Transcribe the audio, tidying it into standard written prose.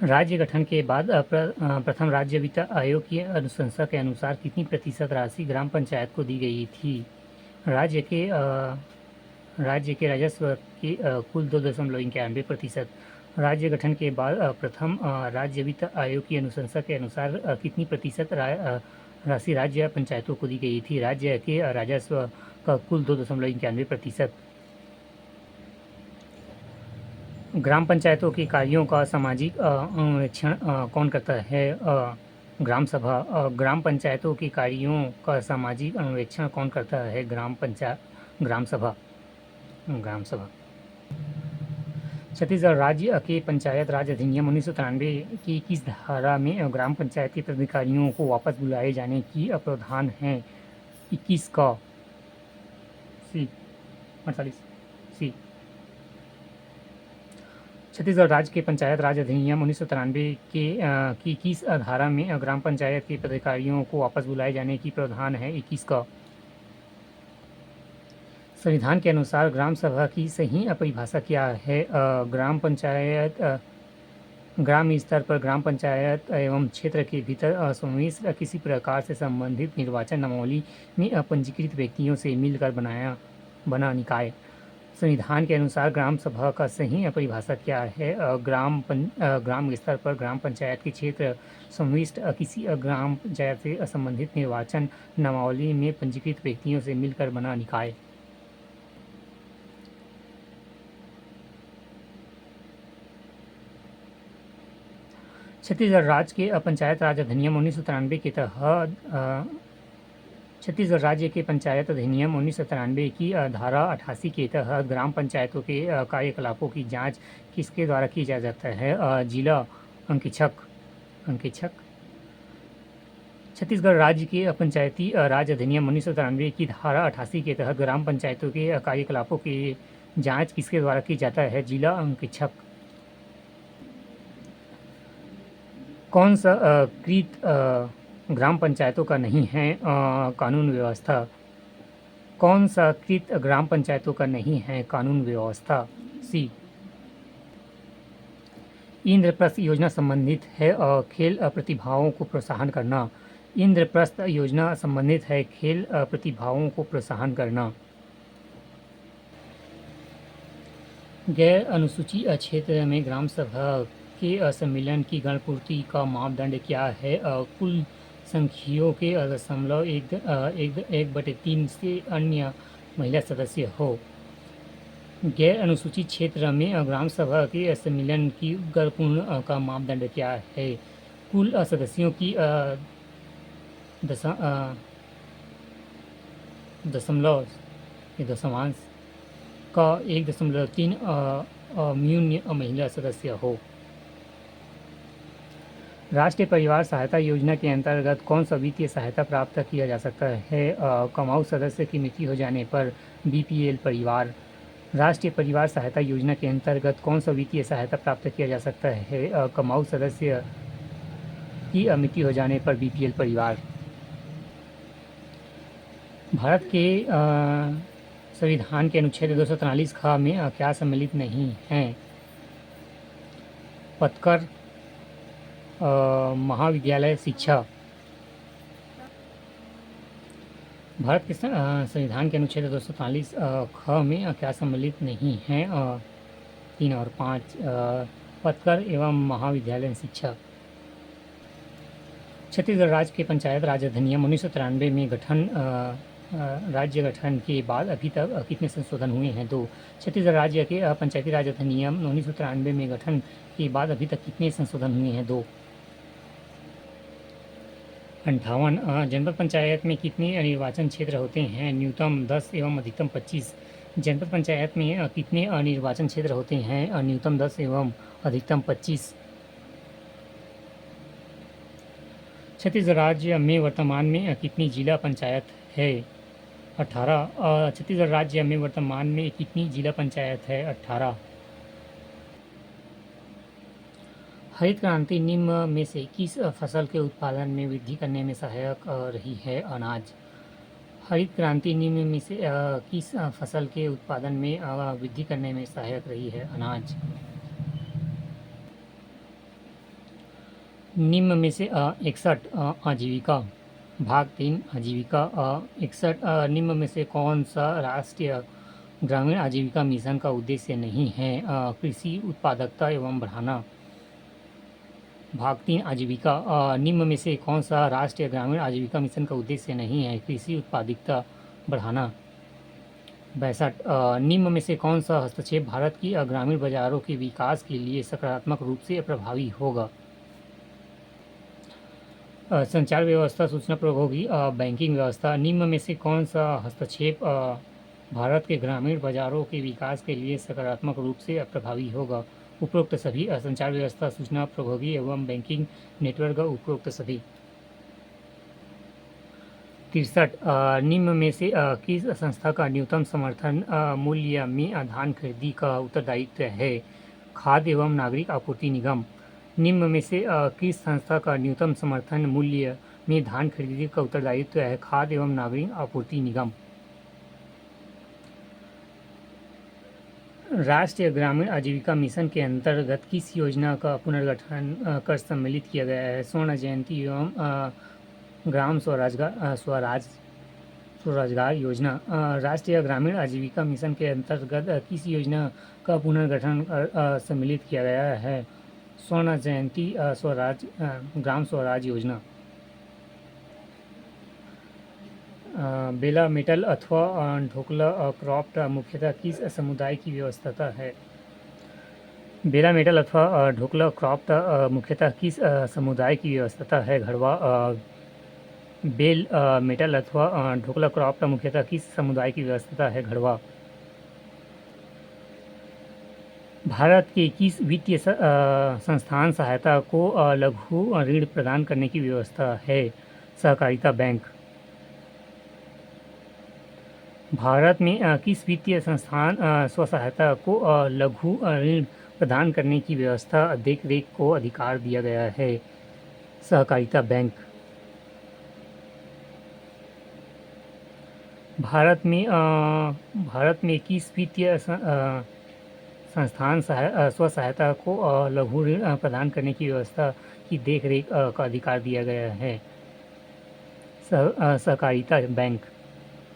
राज्य गठन के बाद प्रथम राज्य वित्त आयोग की अनुशंसा के अनुसार कितनी प्रतिशत राशि ग्राम पंचायत को दी गई थी? राज्य के राजस्व के कुल 2.91%। राज्य गठन के बाद प्रथम राज्य वित्त आयोग की अनुशंसा के अनुसार कितनी प्रतिशत राशि राज्य पंचायतों को दी गई थी? राज्य के राजस्व का कुल 2.91%। ग्राम पंचायतों के कार्यों का सामाजिक अन्वेक्षण कौन करता है? ग्राम सभा। ग्राम पंचायतों के कार्यों का सामाजिक अन्वेक्षण कौन करता है? ग्राम सभा। छत्तीसगढ़ राज्य के पंचायत राज अधिनियम 1993 की किस धारा में ग्राम पंचायत के पदाधिकारियों को वापस बुलाए जाने की प्रावधान है? 21 का। सी 48 सी। छत्तीसगढ़ राज्य के पंचायत राज अधिनियम 1993 की किस धारा में ग्राम पंचायत के पदाधिकारियों को वापस बुलाए जाने की प्रावधान है? 21 का। संविधान के अनुसार ग्राम सभा की सही परिभाषा क्या है? ग्राम स्तर पर ग्राम पंचायत एवं क्षेत्र के भीतर समावेश किसी प्रकार से संबंधित निर्वाचन नामावली में पंजीकृत व्यक्तियों से मिलकर बना निकाय। संविधान के अनुसार ग्राम सभा का सही परिभाषा क्या है? ग्राम स्तर पर ग्राम पंचायत के क्षेत्र समाविष्ट किसी ग्राम पंचायत से संबंधित निर्वाचन नामावली में पंजीकृत व्यक्तियों से मिलकर बना निकाय। छत्तीसगढ़ राज्य के पंचायत राज अधिनियम 1993 के तहत छत्तीसगढ़ राज्य के पंचायत अधिनियम 1993 की धारा 88 के तहत ग्राम पंचायतों के कार्यकलापों की जांच किसके द्वारा की जा सकता है? जिला अंकेक्षक। छत्तीसगढ़ राज्य के पंचायती राज अधिनियम 1993 की धारा 88 के तहत ग्राम पंचायतों के कार्यकलापों की जांच किसके द्वारा की जाता है? जिला अंकेक्षक। कौन सा कृत ग्राम पंचायतों का नहीं है कानून व्यवस्था? कौन सा कृत ग्राम पंचायतों का नहीं है कानून व्यवस्था? सी। इंद्रप्रस्थ योजना संबंधित है खेल प्रतिभाओं को प्रोत्साहन करना। इंद्रप्रस्थ योजना संबंधित है खेल प्रतिभाओं को प्रोत्साहन करना। गैर अनुसूचित क्षेत्र में ग्राम सभा के सम्मेलन की गणपूर्ति का मापदंड क्या है? कुल संख्याओं के 1/3 से अन्य महिला सदस्य हो। गैर अनुसूचित क्षेत्र में ग्राम सभा के सम्मेलन की गणपूर्ण का मापदंड क्या है? कुल सदस्यों की दशमांश का 1.3 न्यून महिला सदस्य हो। राष्ट्रीय परिवार सहायता योजना के अंतर्गत कौन सा वित्तीय सहायता प्राप्त किया जा सकता है? कमाऊ सदस्य की मृत्यु हो जाने पर बीपीएल परिवार। राष्ट्रीय परिवार सहायता योजना के अंतर्गत कौन सा वित्तीय सहायता प्राप्त किया जा सकता है? कमाऊ सदस्य की मृत्यु हो जाने पर बीपीएल परिवार। भारत के संविधान के अनुच्छेद 243 ख में क्या सम्मिलित नहीं है? पत्कर महाविद्यालय शिक्षा। भारत के संविधान के अनुच्छेद 243 ख में क्या सम्मिलित नहीं है? 3 और 5 पत्कर एवं महाविद्यालय शिक्षा। छत्तीसगढ़ राज्य के पंचायत राज अधिनियम 1993 में राज्य गठन के बाद अभी तक कितने संशोधन हुए हैं? 2। छत्तीसगढ़ राज्य के पंचायती राज अधिनियम 1993 में गठन के बाद अभी तक कितने संशोधन हुए हैं? 2। 58। जनपद पंचायत में कितने निर्वाचन क्षेत्र होते हैं? न्यूनतम 10 एवं अधिकतम 25। जनपद पंचायत में कितने निर्वाचन क्षेत्र होते हैं? न्यूनतम 10 एवं अधिकतम 25। छत्तीसगढ़ राज्य में वर्तमान में कितनी जिला पंचायत है? 18। छत्तीसगढ़ राज्य में वर्तमान में कितनी जिला पंचायत है? 18। हरित क्रांति निम्न में से किस फसल के उत्पादन में वृद्धि करने में सहायक रही है? अनाज। हरित क्रांति निम्न में से किस फसल के उत्पादन में वृद्धि करने में सहायक रही है? अनाज। निम्न में से 61 आजीविका भाग 3 आजीविका 61 निम्न में से कौन सा राष्ट्रीय ग्रामीण आजीविका मिशन का उद्देश्य नहीं है? कृषि उत्पादकता एवं बढ़ाना। भाग 3 आजीविका निम्न में से कौन सा राष्ट्रीय ग्रामीण आजीविका मिशन का उद्देश्य नहीं है? कृषि उत्पादकता बढ़ाना। 62 निम्न में से कौन सा हस्तक्षेप भारत की ग्रामीण बाजारों के विकास के लिए सकारात्मक रूप से प्रभावी होगा? संचार व्यवस्था, सूचना प्रौद्योगिकी, बैंकिंग व्यवस्था। निम्न में से कौन सा हस्तक्षेप भारत के ग्रामीण बाजारों के विकास के लिए सकारात्मक रूप से प्रभावी होगा? उपरोक्त सभी। संचार व्यवस्था, सूचना प्रौद्योगिकी एवं बैंकिंग नेटवर्क उपरोक्त सभी। 63 निम्न में से किस संस्था का न्यूनतम समर्थन मूल्य में धान खरीदी का उत्तरदायित्व है? खाद्य एवं नागरिक आपूर्ति निगम। निम्न में से किस संस्था का न्यूनतम समर्थन मूल्य में धान खरीदी का उत्तरदायित्व है? खाद्य एवं नागरिक आपूर्ति निगम। राष्ट्रीय ग्रामीण आजीविका मिशन के अंतर्गत किस योजना का पुनर्गठन कर सम्मिलित किया गया है? स्वर्ण जयंती एवं ग्राम स्वरोजगार योजना। राष्ट्रीय ग्रामीण आजीविका मिशन के अंतर्गत किस योजना का पुनर्गठन सम्मिलित किया गया है? स्वर्ण जयंती ग्राम स्वराज योजना। बेला मेटल अथवा ढोकला क्रॉफ्ट मुख्यतः किस समुदाय की व्यवस्था है? बेला मेटल अथवा ढोकला क्रॉफ्ट मुख्यतः किस समुदाय की व्यवस्था है? घड़वा। बेल मेटल अथवा ढोकला क्रॉफ्ट मुख्यतः किस समुदाय की व्यवस्था है? घड़वा। भारत के किस वित्तीय संस्थान सहायता को लघु ऋण प्रदान करने की व्यवस्था है? सहकारिता बैंक। भारत में किस वित्तीय संस्थान स्व सहायता को लघु ऋण प्रदान करने की व्यवस्था देखरेख को अधिकार दिया गया है? सहकारिता बैंक। भारत में किस वित्तीय संस्थान स्व सहायता को लघु ऋण प्रदान करने की व्यवस्था की देखरेख का अधिकार दिया गया है? सहकारिता बैंक।